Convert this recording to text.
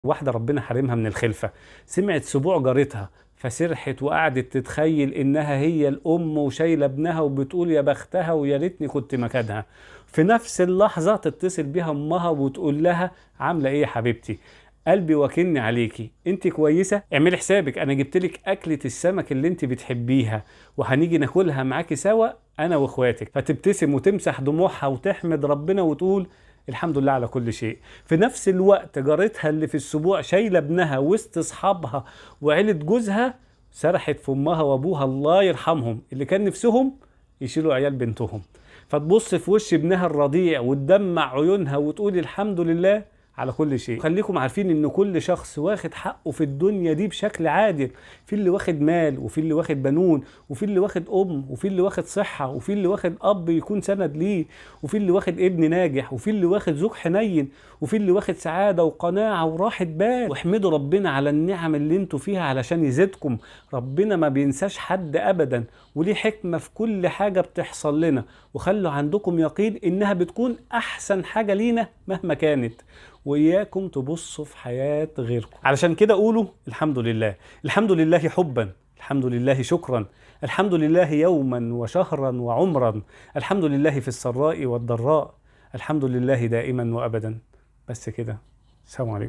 واحدة ربنا حارمها من الخلفة، سمعت سبوع جارتها فسرحت وقعدت تتخيل انها هي الام وشايله ابنها وبتقول يا بختها ويا ريتني كنت مكانها. في نفس اللحظة تتصل بيها امها وتقول لها عاملة ايه يا حبيبتي؟ قلبي واكلني عليكي، انت كويسة؟ اعملي حسابك انا جبتلك اكلة السمك اللي انت بتحبيها وهنيجي ناكلها معاكي سوا انا واخواتك. فتبتسم وتمسح دموعها وتحمد ربنا وتقول الحمد لله على كل شيء. في نفس الوقت جارتها اللي في السبوع شايله ابنها وسط اصحابها وعيله جوزها سرحت في امها وابوها الله يرحمهم اللي كان نفسهم يشيلوا عيال بنتهم، فتبص في وش ابنها الرضيع وتدمع عيونها وتقول الحمد لله على كل شيء. خليكم عارفين ان كل شخص واخد حقه في الدنيا دي بشكل عادل، في اللي واخد مال وفي اللي واخد بنون وفي اللي واخد وفي اللي واخد صحة وفي اللي واخد اب يكون سند ليه وفي اللي واخد ابن ناجح وفي اللي واخد زوج حنين وفي اللي واخد سعادة وقناعة وراحة بال. واحمدوا ربنا على النعم اللي انتوا فيها علشان يزيدكم. ربنا ما بينساش حد ابدا وليه حكمة في كل حاجة بتحصل لنا، وخلوا عندكم يقين انها بتكون احسن حاجة لينا مهما كانت. وإياكم تبصوا في حياة غيركم. علشان كده قولوا الحمد لله، الحمد لله حبا، الحمد لله شكرا، الحمد لله يوما وشهرا وعمرا، الحمد لله في السراء والضراء، الحمد لله دائما وأبدا. بس كده. السلام عليكم.